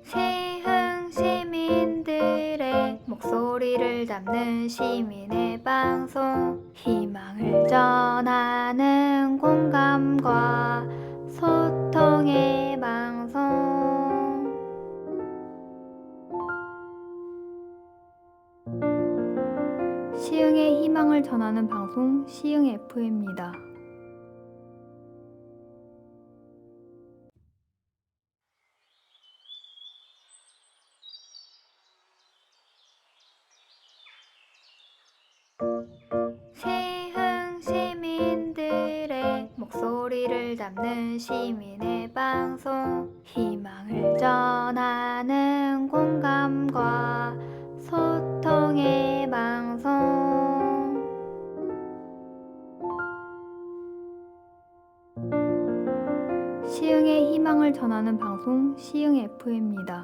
세흥 시민들의 목소리를 담는 시민의 방송, 희망을 전하는 공감과 소통의 방송. 시흥의 희망을 전하는 방송, 시흥 FM입니다. 세흥 시민들의 목소리를 담는 시민의 방송, 희망을 전하는 공감과 소통의 방송. 시흥의 희망을 전하는 방송, 시흥 FM입니다.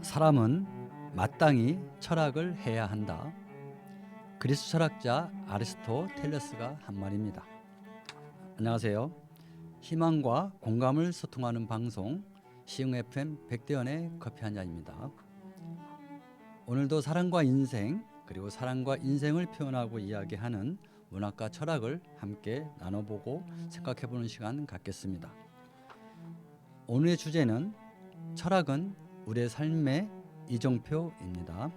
사람은 마땅히 철학을 해야 한다. 그리스 철학자 아리스토텔레스가 한 말입니다. 안녕하세요. 희망과 공감을 소통하는 방송 시흥 FM 백대현의 커피 한 잔입니다. 오늘도 사랑과 인생 그리고 사랑과 인생을 표현하고 이야기하는 문학과 철학을 함께 나눠보고 생각해보는 시간 갖겠습니다. 오늘의 주제는 철학은 우리의 삶의 이정표입니다.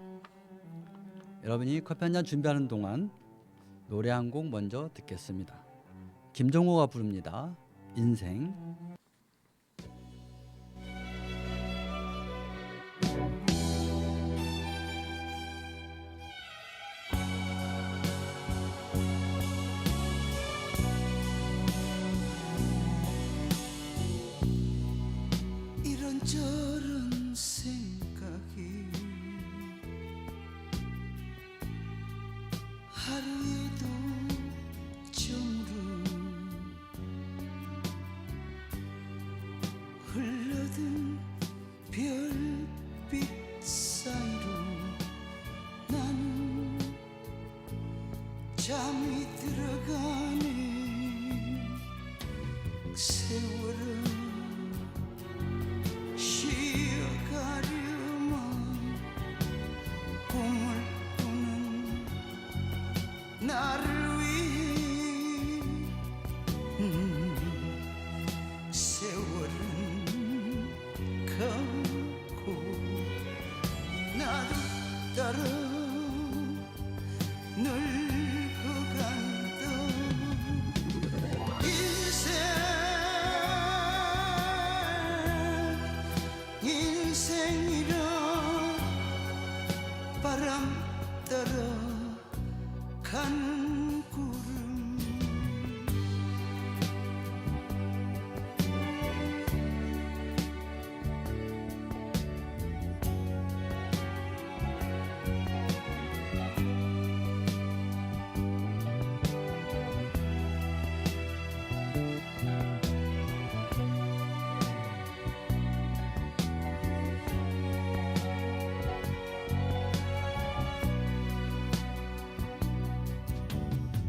여러분이 커피 한 잔 준비하는 동안 노래 한 곡 먼저 듣겠습니다. 김종호가 부릅니다. 인생. 이런저런 생각이 하루에도 점으로 흘러든 별빛 사이로 나는 잠이 들어가네. 세월은 쉬어가려만 꿈을 꾸는 나를 위해 세월은 가고 나도 따라 늙어간다. 인생이라 바람 따라 가는 구름.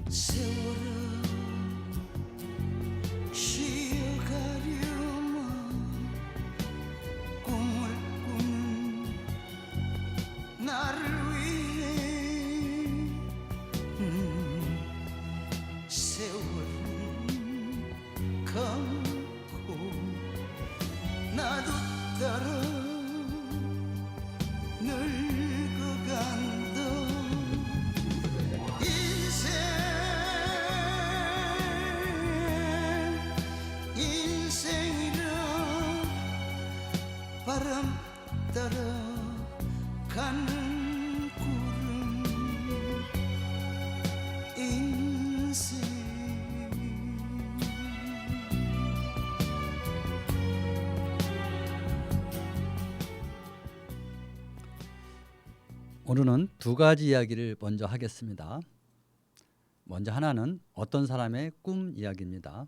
세월은 쉬어가려만 꿈을 꾸는 나를 위해 세월은 가고 나도 따라 늙어간다. 인생이라 바람 따라 가는 구름. 인생. 오늘은 두 가지 이야기를 먼저 하겠습니다. 먼저 하나는 어떤 사람의 꿈 이야기입니다.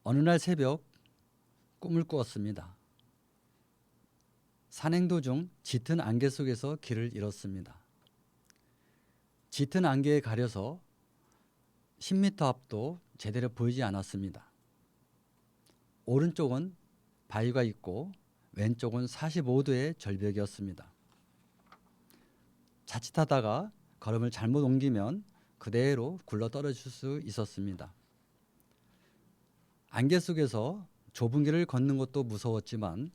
어느 날 새벽 꿈을 꾸었습니다. 산행 도중 짙은 안개 속에서 길을 잃었습니다. 짙은 안개에 가려서 10m 앞도 제대로 보이지 않았습니다. 오른쪽은 바위가 있고 왼쪽은 45도의 절벽이었습니다. 자칫하다가 걸음을 잘못 옮기면 그대로 굴러 떨어질 수 있었습니다. 안개 속에서 좁은 길을 걷는 것도 무서웠지만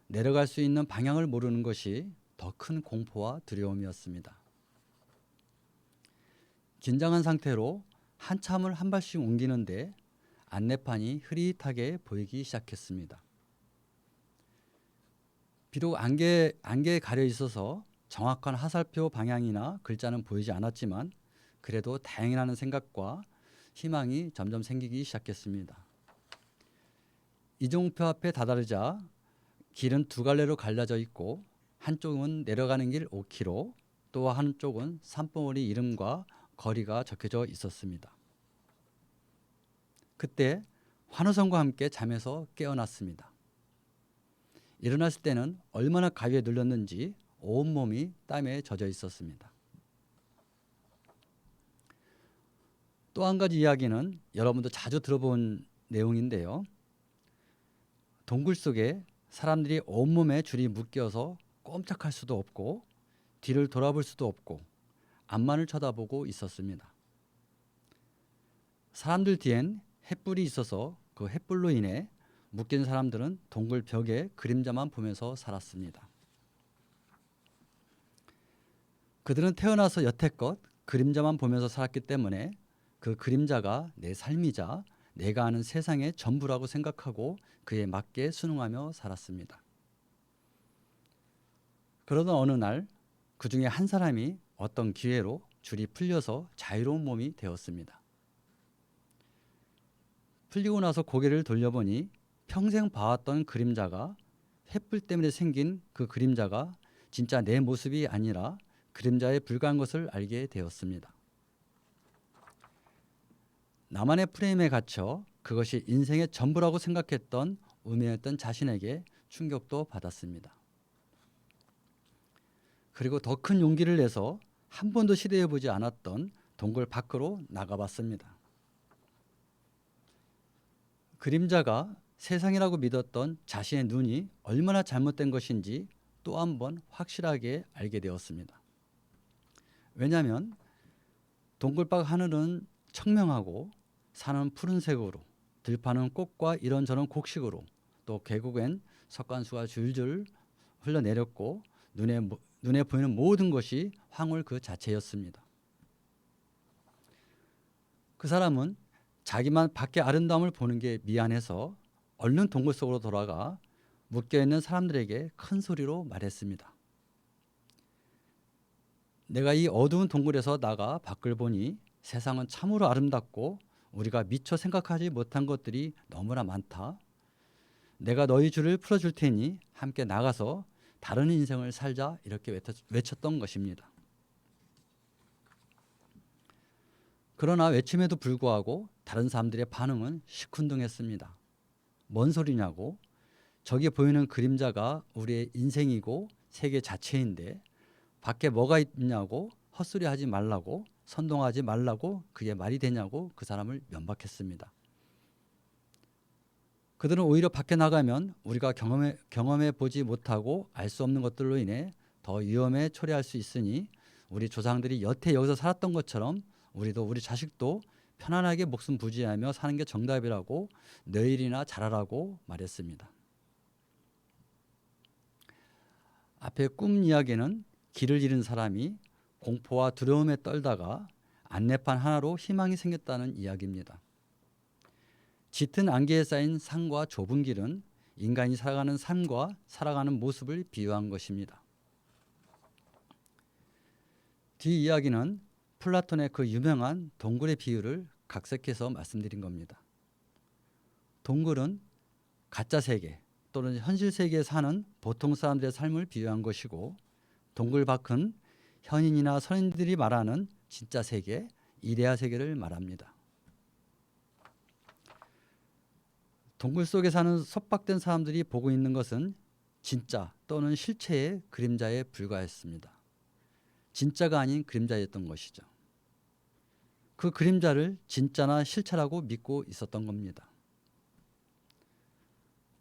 내려갈 수 있는 방향을 모르는 것이 더 큰 공포와 두려움이었습니다. 긴장한 상태로 한참을 한 발씩 옮기는데 안내판이 흐릿하게 보이기 시작했습니다. 비록 안개에 가려 있어서 정확한 화살표 방향이나 글자는 보이지 않았지만 그래도 다행이라는 생각과 희망이 점점 생기기 시작했습니다. 이종표 앞에 다다르자 길은 두 갈래로 갈라져 있고 한쪽은 내려가는 길 5km, 또 한쪽은 산봉우리 이름과 거리가 적혀져 있었습니다. 그때 환호성과 함께 잠에서 깨어났습니다. 일어났을 때는 얼마나 가위에 눌렸는지 온몸이 땀에 젖어 있었습니다. 또 한 가지 이야기는 여러분도 자주 들어본 내용인데요. 동굴 속에 사람들이 온몸에 줄이 묶여서 꼼짝할 수도 없고 뒤를 돌아볼 수도 없고 앞만을 쳐다보고 있었습니다. 사람들 뒤엔 햇불이 있어서 그 햇불로 인해 묶인 사람들은 동굴 벽에 그림자만 보면서 살았습니다. 그들은 태어나서 여태껏 그림자만 보면서 살았기 때문에 그 그림자가 내 삶이자 내가 아는 세상의 전부라고 생각하고 그에 맞게 순응하며 살았습니다. 그러던 어느 날 그 중에 한 사람이 어떤 기회로 줄이 풀려서 자유로운 몸이 되었습니다. 풀리고 나서 고개를 돌려보니 평생 봐왔던 그림자가 햇불 때문에 생긴 그 그림자가 진짜 내 모습이 아니라 그림자에 불과한 것을 알게 되었습니다. 나만의 프레임에 갇혀 그것이 인생의 전부라고 생각했던 우매했던 자신에게 충격도 받았습니다. 그리고 더 큰 용기를 내서 한 번도 시도해보지 않았던 동굴 밖으로 나가봤습니다. 그림자가 세상이라고 믿었던 자신의 눈이 얼마나 잘못된 것인지 또 한 번 확실하게 알게 되었습니다. 왜냐하면 동굴 밖 하늘은 청명하고 산은 푸른색으로, 들판은 꽃과 이런저런 곡식으로, 또 계곡엔 석관수가 줄줄 흘러내렸고 눈에 보이는 모든 것이 황홀 그 자체였습니다. 그 사람은 자기만 밖의 아름다움을 보는 게 미안해서 얼른 동굴 속으로 돌아가 묶여있는 사람들에게 큰 소리로 말했습니다. 내가 이 어두운 동굴에서 나가 밖을 보니 세상은 참으로 아름답고 우리가 미처 생각하지 못한 것들이 너무나 많다. 내가 너희 줄을 풀어줄 테니 함께 나가서 다른 인생을 살자, 이렇게 외쳤던 것입니다. 그러나 외침에도 불구하고 다른 사람들의 반응은 시큰둥했습니다. 뭔 소리냐고? 저기 보이는 그림자가 우리의 인생이고 세계 자체인데 밖에 뭐가 있냐고, 헛소리 하지 말라고, 선동하지 말라고, 그게 말이 되냐고 그 사람을 면박했습니다. 그들은 오히려 밖에 나가면 우리가 경험해 보지 못하고 알 수 없는 것들로 인해 더 위험에 초래할 수 있으니 우리 조상들이 여태 여기서 살았던 것처럼 우리도 우리 자식도 편안하게 목숨 부지하며 사는 게 정답이라고 내일이나 잘하라고 말했습니다. 앞에 꿈 이야기는 길을 잃은 사람이 공포와 두려움에 떨다가 안내판 하나로 희망이 생겼다는 이야기입니다. 짙은 안개에 쌓인 산과 좁은 길은 인간이 살아가는 삶과 살아가는 모습을 비유한 것입니다. 뒤 이야기는 플라톤의 그 유명한 동굴의 비유를 각색해서 말씀드린 겁니다. 동굴은 가짜 세계 또는 현실 세계에 사는 보통 사람들의 삶을 비유한 것이고, 동굴 밖은 현인이나 선인들이 말하는 진짜 세계, 이데아 세계를 말합니다. 동굴 속에 사는 속박된 사람들이 보고 있는 것은 진짜 또는 실체의 그림자에 불과했습니다. 진짜가 아닌 그림자였던 것이죠. 그 그림자를 진짜나 실체라고 믿고 있었던 겁니다.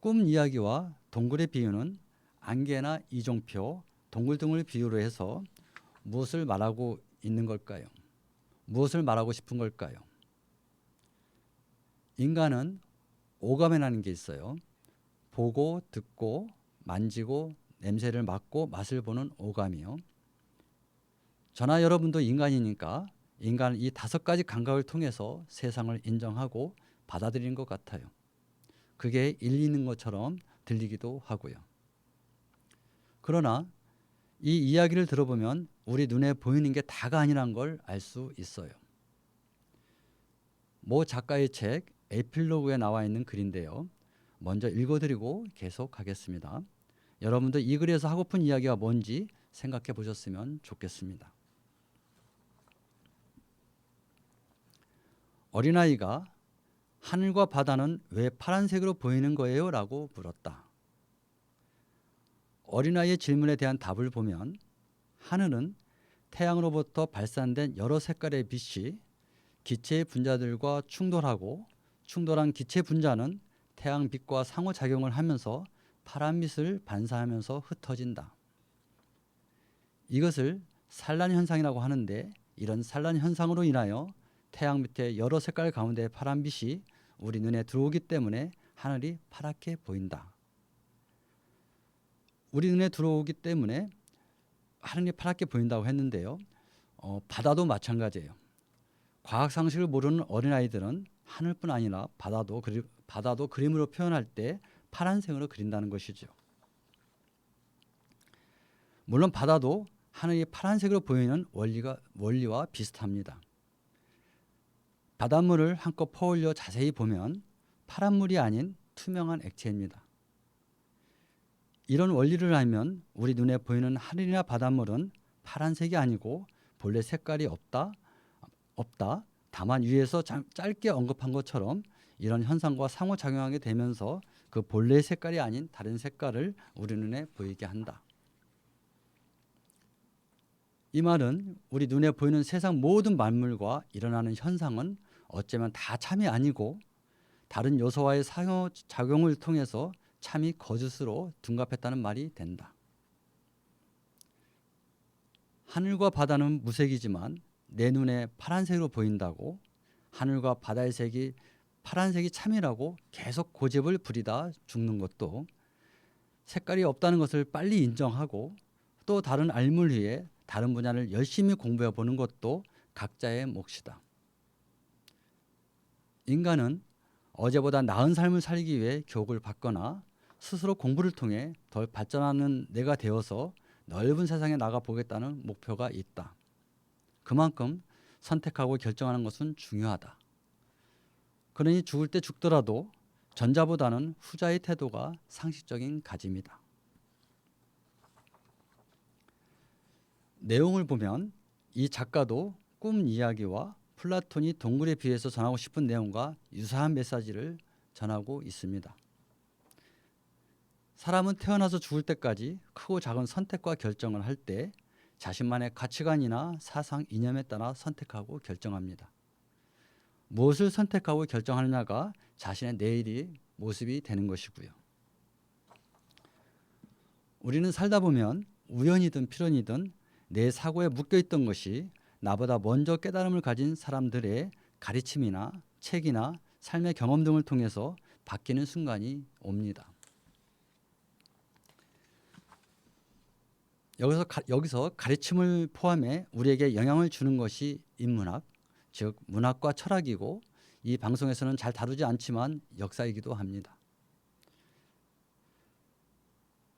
꿈 이야기와 동굴의 비유는 안개나 이종표, 동굴 등을 비유로 해서 무엇을 말하고 있는 걸까요? 무엇을 말하고 싶은 걸까요? 인간은 오감이라는 게 있어요. 보고, 듣고, 만지고, 냄새를 맡고, 맛을 보는 오감이요. 저나 여러분도 인간이니까 인간은 이 5가지 감각을 통해서 세상을 인정하고 받아들이는 것 같아요. 그게 일리 있는 것처럼 들리기도 하고요. 그러나 이 이야기를 들어보면 우리 눈에 보이는 게 다가 아니란 걸 알 수 있어요. 모 작가의 책 에필로그에 나와 있는 글인데요. 먼저 읽어드리고 계속하겠습니다. 여러분도 이 글에서 하고픈 이야기가 뭔지 생각해 보셨으면 좋겠습니다. 어린아이가 하늘과 바다는 왜 파란색으로 보이는 거예요? 라고 물었다. 어린아이의 질문에 대한 답을 보면 하늘은 태양으로부터 발산된 여러 색깔의 빛이 기체의 분자들과 충돌하고 충돌한 기체 분자는 태양빛과 상호작용을 하면서 파란빛을 반사하면서 흩어진다. 이것을 산란 현상이라고 하는데 이런 산란 현상으로 인하여 태양 밑에 여러 색깔 가운데 파란빛이 우리 눈에 들어오기 때문에 하늘이 파랗게 보인다. 우리 눈에 들어오기 때문에 하늘이 파랗게 보인다고 했는데요. 바다도 마찬가지예요. 과학 상식을 모르는 어린아이들은 하늘뿐 아니라 바다도 그림으로 표현할 때 파란색으로 그린다는 것이죠. 물론 바다도 하늘이 파란색으로 보이는 원리와 비슷합니다. 바닷물을 한껏 퍼올려 자세히 보면 파란 물이 아닌 투명한 액체입니다. 이런 원리를 알면 우리 눈에 보이는 하늘이나 바닷물은 파란색이 아니고 본래 색깔이 없다. 다만 위에서 짧게 언급한 것처럼 이런 현상과 상호작용하게 되면서 그 본래의 색깔이 아닌 다른 색깔을 우리 눈에 보이게 한다. 이 말은 우리 눈에 보이는 세상 모든 만물과 일어나는 현상은 어쩌면 다 참이 아니고 다른 요소와의 상호작용을 통해서 참이 거짓으로 둔갑했다는 말이 된다. 하늘과 바다는 무색이지만 내 눈에 파란색으로 보인다고 하늘과 바다의 색이 파란색이 참이라고 계속 고집을 부리다 죽는 것도 색깔이 없다는 것을 빨리 인정하고 또 다른 알물 위에 다른 분야를 열심히 공부해 보는 것도 각자의 몫이다. 인간은 어제보다 나은 삶을 살기 위해 교육을 받거나 스스로 공부를 통해 덜 발전하는 내가 되어서 넓은 세상에 나가 보겠다는 목표가 있다. 그만큼 선택하고 결정하는 것은 중요하다. 그러니 죽을 때 죽더라도 전자보다는 후자의 태도가 상식적인 가짐이다. 내용을 보면 이 작가도 꿈 이야기와 플라톤이 동굴에 비해서 전하고 싶은 내용과 유사한 메시지를 전하고 있습니다. 사람은 태어나서 죽을 때까지 크고 작은 선택과 결정을 할 때 자신만의 가치관이나 사상, 이념에 따라 선택하고 결정합니다. 무엇을 선택하고 결정하느냐가 자신의 내일이 모습이 되는 것이고요. 우리는 살다 보면 우연이든 필연이든 내 사고에 묶여있던 것이 나보다 먼저 깨달음을 가진 사람들의 가르침이나 책이나 삶의 경험 등을 통해서 바뀌는 순간이 옵니다. 여기서 가르침을 포함해 우리에게 영향을 주는 것이 인문학, 즉 문학과 철학이고 이 방송에서는 잘 다루지 않지만 역사이기도 합니다.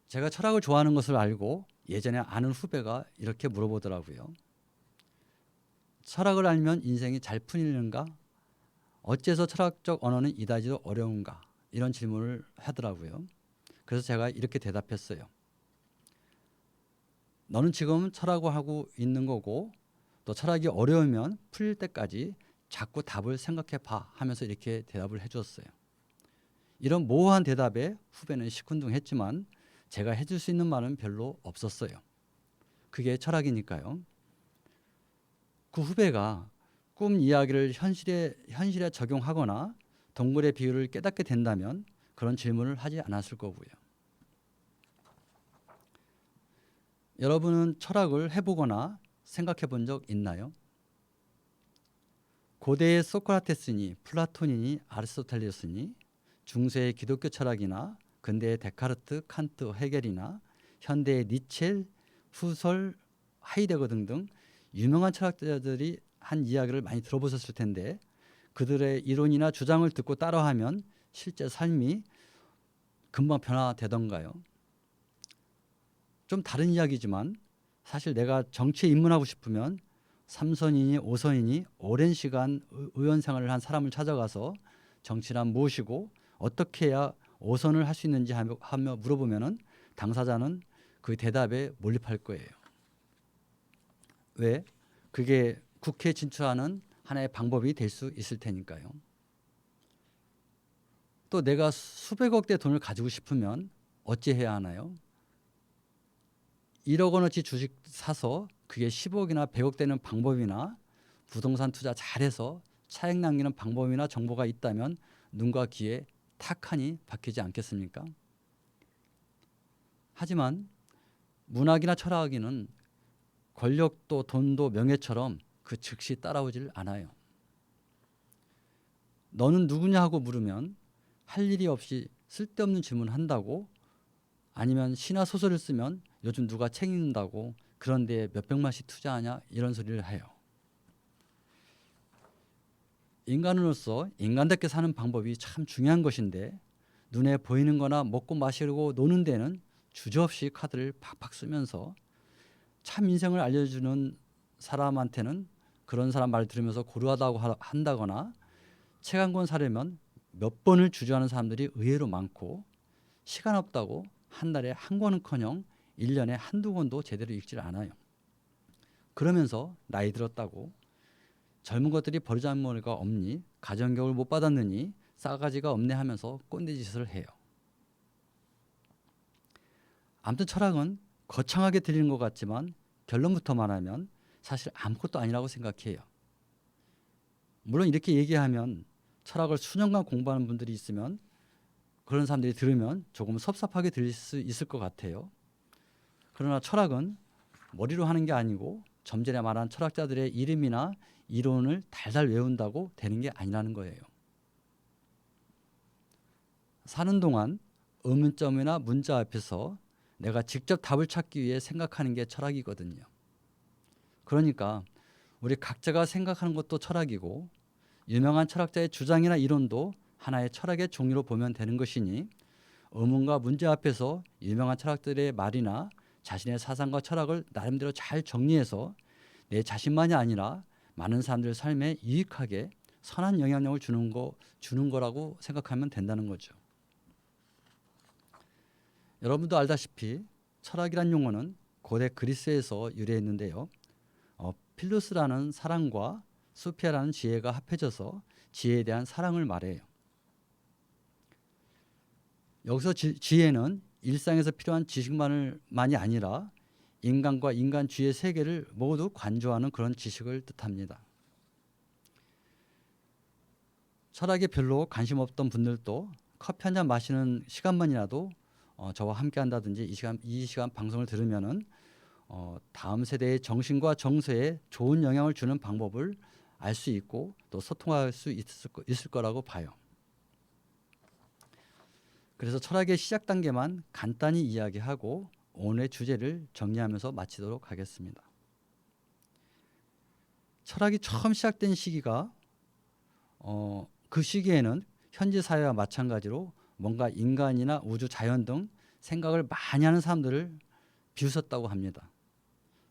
제가 철학을 좋아하는 것을 알고 예전에 아는 후배가 이렇게 물어보더라고요. 철학을 알면 인생이 잘 풀리는가? 어째서 철학적 언어는 이다지도 어려운가? 이런 질문을 하더라고요. 그래서 제가 이렇게 대답했어요. 너는 지금 철학을 하고 있는 거고 또 철학이 어려우면 풀릴 때까지 자꾸 답을 생각해 봐 하면서 이렇게 대답을 해줬어요. 이런 모호한 대답에 후배는 시큰둥했지만 제가 해줄 수 있는 말은 별로 없었어요. 그게 철학이니까요. 그 후배가 꿈 이야기를 현실에 적용하거나 동물의 비유를 깨닫게 된다면 그런 질문을 하지 않았을 거고요. 여러분은 철학을 해보거나 생각해 본 적 있나요? 고대의 소크라테스니 플라톤이니 아리스토텔레스니 중세의 기독교 철학이나 근대의 데카르트, 칸트, 헤겔이나 현대의 니체, 후설, 하이데거 등등 유명한 철학자들이 한 이야기를 많이 들어보셨을 텐데 그들의 이론이나 주장을 듣고 따라하면 실제 삶이 금방 변화되던가요? 좀 다른 이야기지만 사실 내가 정치에 입문하고 싶으면 3선이니 5선이니 오랜 시간 의원 생활을 한 사람을 찾아가서 정치란 무엇이고 어떻게 해야 5선을 할 수 있는지 하며 물어보면 당사자는 그 대답에 몰입할 거예요. 왜? 그게 국회에 진출하는 하나의 방법이 될 수 있을 테니까요. 또 내가 수백억 대 돈을 가지고 싶으면 어찌 해야 하나요? 1억 원어치 주식 사서 그게 10억이나 100억 되는 방법이나 부동산 투자 잘해서 차익 남기는 방법이나 정보가 있다면 눈과 귀에 탁하니 박히지 않겠습니까? 하지만 문학이나 철학에는 권력도 돈도 명예처럼 그 즉시 따라오질 않아요. 너는 누구냐 하고 물으면 할 일이 없이 쓸데없는 질문을 한다고 아니면 시나 소설을 쓰면 요즘 누가 책 읽는다고 그런데 몇백만씩 투자하냐 이런 소리를 해요. 인간으로서 인간답게 사는 방법이 참 중요한 것인데 눈에 보이는 거나 먹고 마시고 노는 데는 주저없이 카드를 팍팍 쓰면서 참 인생을 알려주는 사람한테는 그런 사람 말 들으면서 고루하다고 한다거나 책 한 권 사려면 몇 번을 주저하는 사람들이 의외로 많고 시간 없다고 한 달에 한 권은커녕 1년에 한두 권도 제대로 읽질 않아요. 그러면서 나이 들었다고 젊은 것들이 버르장머리가 없니 가정교육을 못 받았느니 싸가지가 없네 하면서 꼰대짓을 해요. 아무튼 철학은 거창하게 들리는 것 같지만 결론부터 말하면 사실 아무것도 아니라고 생각해요. 물론 이렇게 얘기하면 철학을 수년간 공부하는 분들이 있으면 그런 사람들이 들으면 조금 섭섭하게 들릴 수 있을 것 같아요. 그러나 철학은 머리로 하는 게 아니고 좀 전에 말한 철학자들의 이름이나 이론을 달달 외운다고 되는 게 아니라는 거예요. 사는 동안 의문점이나 문자 앞에서 내가 직접 답을 찾기 위해 생각하는 게 철학이거든요. 그러니까 우리 각자가 생각하는 것도 철학이고 유명한 철학자의 주장이나 이론도 하나의 철학의 종류로 보면 되는 것이니 의문과 문제 앞에서 유명한 철학들의 말이나 자신의 사상과 철학을 나름대로 잘 정리해서 내 자신만이 아니라 많은 사람들 삶에 유익하게 선한 영향력을 주는 거라고 생각하면 된다는 거죠. 여러분도 알다시피 철학이란 용어는 고대 그리스에서 유래했는데요. 필루스라는 사랑과 소피아라는 지혜가 합해져서 지혜에 대한 사랑을 말해요. 여기서 지혜는 일상에서 필요한 지식만이 아니라 인간과 인간주의 세계를 모두 관조하는 그런 지식을 뜻합니다. 철학에 별로 관심 없던 분들도 커피 한 잔 마시는 시간만이라도 저와 함께 한다든지 이 시간 방송을 들으면은 다음 세대의 정신과 정서에 좋은 영향을 주는 방법을 알 수 있고 또 소통할 수 있을 거라고 봐요. 그래서 철학의 시작 단계만 간단히 이야기하고 오늘의 주제를 정리하면서 마치도록 하겠습니다. 철학이 처음 시작된 시기가 그 시기에는 현재 사회와 마찬가지로 뭔가 인간이나 우주, 자연 등 생각을 많이 하는 사람들을 비웃었다고 합니다.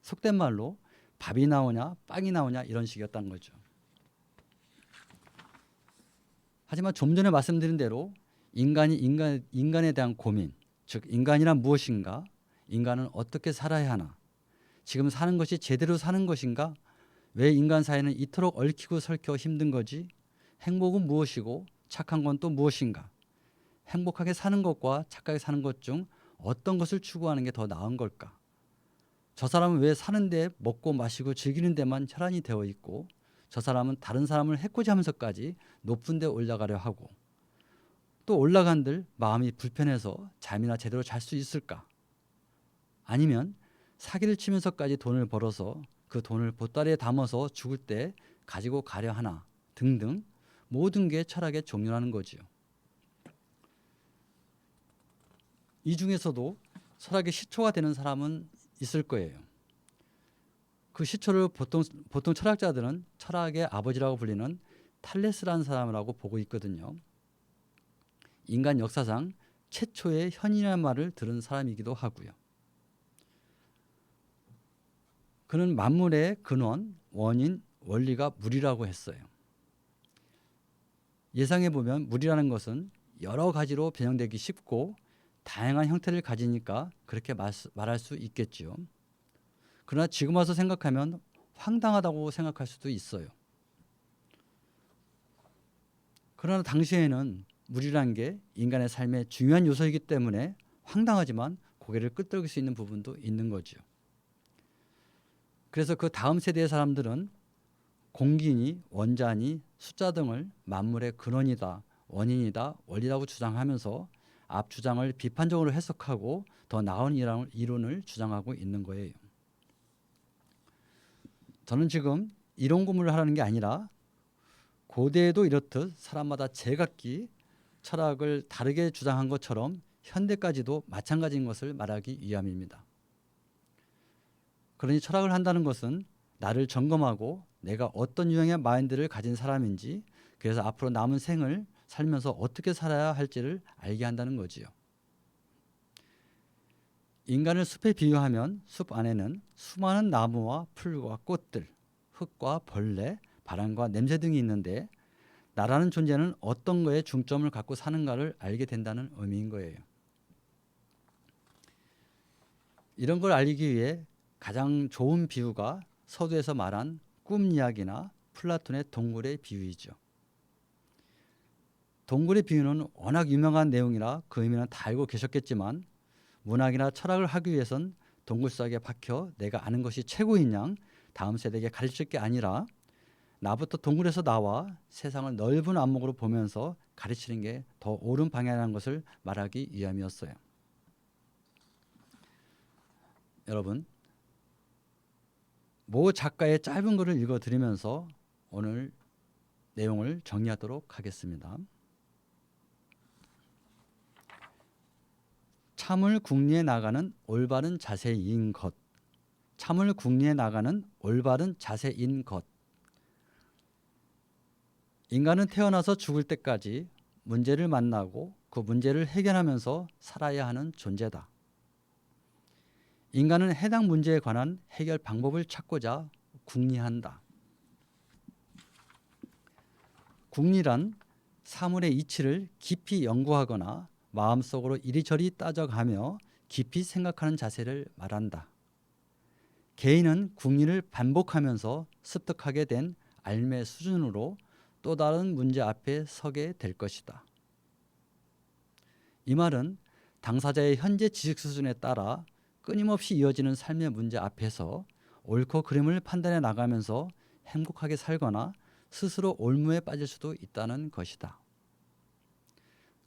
속된 말로 밥이 나오냐 빵이 나오냐 이런 식이었다는 거죠. 하지만 좀 전에 말씀드린 대로 인간에 대한 고민, 즉 인간이란 무엇인가, 인간은 어떻게 살아야 하나, 지금 사는 것이 제대로 사는 것인가? 왜 인간 사회는 이토록 얽히고 설켜 힘든 거지? 행복은 무엇이고 착한 건 또 무엇인가? 행복하게 사는 것과 착하게 사는 것 중 어떤 것을 추구하는 게 더 나은 걸까? 저 사람은 왜 사는데 먹고 마시고 즐기는 데만 혈안이 되어 있고 저 사람은 다른 사람을 해코지 하면서까지 높은 데 올라가려 하고 또 올라간들 마음이 불편해서 잠이나 제대로 잘 수 있을까? 아니면 사기를 치면서까지 돈을 벌어서 그 돈을 보따리에 담아서 죽을 때 가지고 가려 하나 등등 모든 게 철학의 종류라는 거지요. 이 중에서도 철학의 시초가 되는 사람은 있을 거예요. 그 시초를 보통 철학자들은 철학의 아버지라고 불리는 탈레스라는 사람이라고 보고 있거든요. 인간 역사상 최초의 현인이라는 말을 들은 사람이기도 하고요. 그는 만물의 근원, 원인, 원리가 물이라고 했어요. 예상해 보면 물이라는 것은 여러 가지로 변형되기 쉽고 다양한 형태를 가지니까 그렇게 말할 수 있겠지요. 그러나 지금 와서 생각하면 황당하다고 생각할 수도 있어요. 그러나 당시에는 물이란 게 인간의 삶의 중요한 요소이기 때문에 황당하지만 고개를 끄덕일 수 있는 부분도 있는 거죠. 그래서 그 다음 세대의 사람들은 공기니 원자니 숫자 등을 만물의 근원이다, 원인이다, 원리라고 주장하면서 앞 주장을 비판적으로 해석하고 더 나은 이론을 주장하고 있는 거예요. 저는 지금 이론 공부를 하라는 게 아니라 고대에도 이렇듯 사람마다 제각기 철학을 다르게 주장한 것처럼 현대까지도 마찬가지인 것을 말하기 위함입니다. 그러니 철학을 한다는 것은 나를 점검하고 내가 어떤 유형의 마인드를 가진 사람인지 그래서 앞으로 남은 생을 살면서 어떻게 살아야 할지를 알게 한다는 거지요. 인간을 숲에 비유하면 숲 안에는 수많은 나무와 풀과 꽃들, 흙과 벌레, 바람과 냄새 등이 있는데 나라는 존재는 어떤 거에 중점을 갖고 사는가를 알게 된다는 의미인 거예요. 이런 걸 알기 위해 가장 좋은 비유가 서두에서 말한 꿈 이야기나 플라톤의 동굴의 비유이죠. 동굴의 비유는 워낙 유명한 내용이라 그 의미는 다 알고 계셨겠지만 문학이나 철학을 하기 위해선 동굴 속에 박혀 내가 아는 것이 최고인 양 다음 세대에게 가르칠 게 아니라 나부터 동굴에서 나와 세상을 넓은 안목으로 보면서 가르치는 게 더 옳은 방향이라는 것을 말하기 위함이었어요. 여러분, 모 작가의 짧은 글을 읽어드리면서 오늘 내용을 정리하도록 하겠습니다. 참을 궁리해 나가는 올바른 자세인 것. 참을 궁리해 나가는 올바른 자세인 것. 인간은 태어나서 죽을 때까지 문제를 만나고 그 문제를 해결하면서 살아야 하는 존재다. 인간은 해당 문제에 관한 해결 방법을 찾고자 궁리한다. 궁리란 사물의 이치를 깊이 연구하거나 마음속으로 이리저리 따져가며 깊이 생각하는 자세를 말한다. 개인은 궁리를 반복하면서 습득하게 된 알매 수준으로 또 다른 문제 앞에 서게 될 것이다. 이 말은 당사자의 현재 지식 수준에 따라 끊임없이 이어지는 삶의 문제 앞에서 옳고 그름을 판단해 나가면서 행복하게 살거나 스스로 올무에 빠질 수도 있다는 것이다.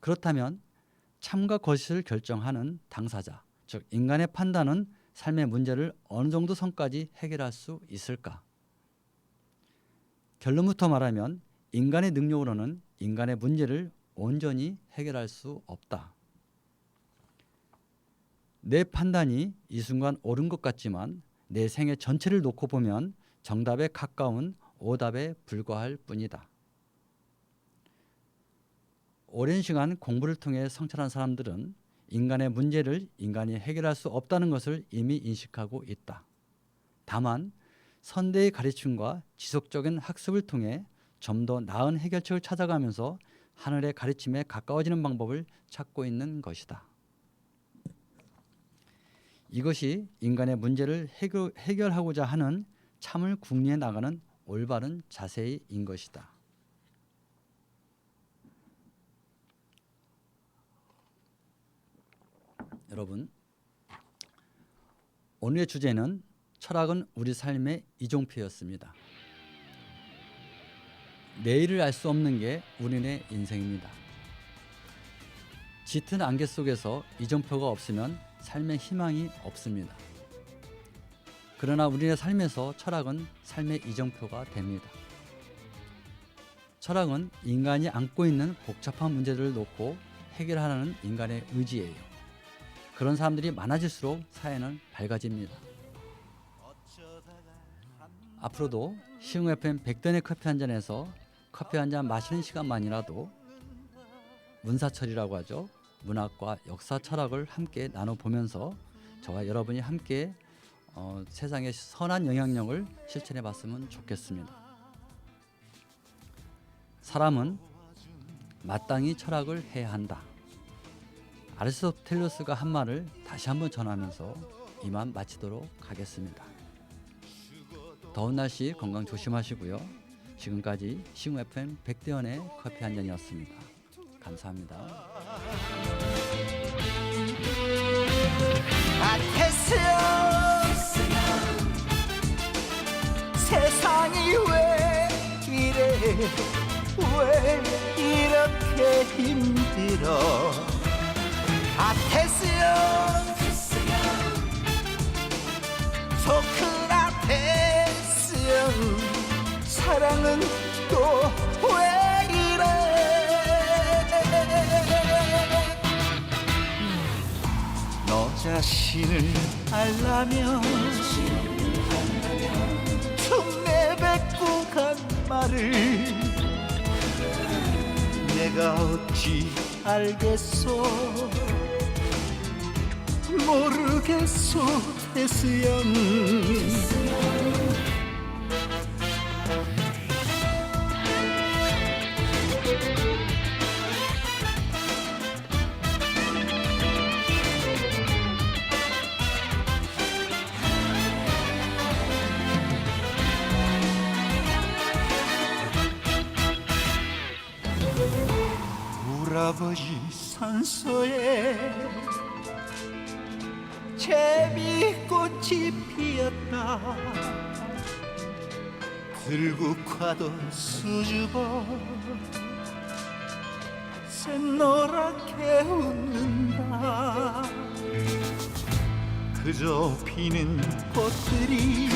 그렇다면 참과 거짓을 결정하는 당사자, 즉 인간의 판단은 삶의 문제를 어느 정도 선까지 해결할 수 있을까? 결론부터 말하면 인간의 능력으로는 인간의 문제를 온전히 해결할 수 없다. 내 판단이 이 순간 옳은 것 같지만 내 생애 전체를 놓고 보면 정답에 가까운 오답에 불과할 뿐이다. 오랜 시간 공부를 통해 성찰한 사람들은 인간의 문제를 인간이 해결할 수 없다는 것을 이미 인식하고 있다. 다만 선대의 가르침과 지속적인 학습을 통해 좀 더 나은 해결책을 찾아가면서 하늘의 가르침에 가까워지는 방법을 찾고 있는 것이다. 이것이 인간의 문제를 해결하고자 하는 참을 궁리해 나가는 올바른 자세인 것이다. 여러분, 오늘의 주제는 철학은 우리 삶의 이종표였습니다. 내일을 알 수 없는 게 우리네 인생입니다. 짙은 안개 속에서 이종표가 없으면 삶의 희망이 없습니다. 그러나 우리의 삶에서 철학은 삶의 이정표가 됩니다. 철학은 인간이 안고 있는 복잡한 문제들을 놓고 해결하라는 인간의 의지예요. 그런 사람들이 많아질수록 사회는 밝아집니다. 앞으로도 시흥 FM 100단의 커피 한 잔에서 커피 한 잔 마시는 시간만이라도 문사철이라고 하죠. 문학과 역사 철학을 함께 나눠보면서 저와 여러분이 함께 세상의 선한 영향력을 실천해 봤으면 좋겠습니다. 사람은 마땅히 철학을 해야 한다. 아리스토텔레스가 한 말을 다시 한번 전하면서 이만 마치도록 하겠습니다. 더운 날씨 건강 조심하시고요. 지금까지 시흥 FM 100대연의 커피 한 잔이었습니다. 감사합니다. 세상이 왜 이래 왜 이렇게 힘들어 소크라테스 사랑은 또 왜 이래 너 자신을 알라면 흉내 뱉고 간 말을 내가 어찌 알겠소 모르겠소 태수연 울아버지 산소에 제비꽃이 피었다 들국화도 수줍어 샛노랗게 웃는다 그저 피는 꽃들이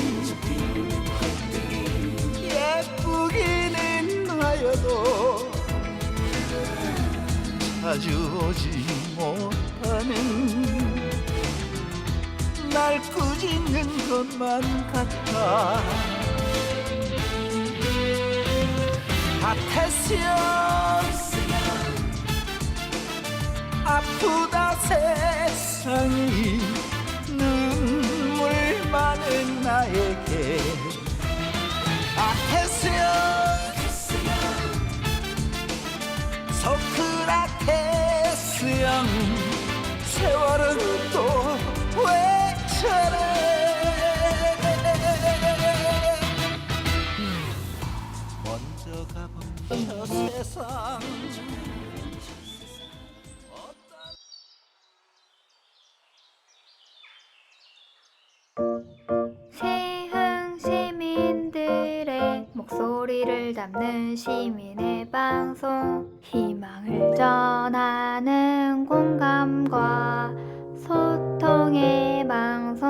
예쁘기는 하여도 자주 오지 못하는 날 꾸짖는 것만 같아 아테시언 아프다 세상이 눈물 많은 나에게 아테시언 소크라테스 형 세월은 또 왜 저래 먼저 가본 저 세상 시흥 시민들의 목소리를 담는 시민의 방송 희망을 전하는 공감과 소통의 방송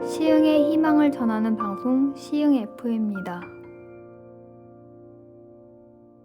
시흥의 희망을 전하는 방송 시흥 FM입니다.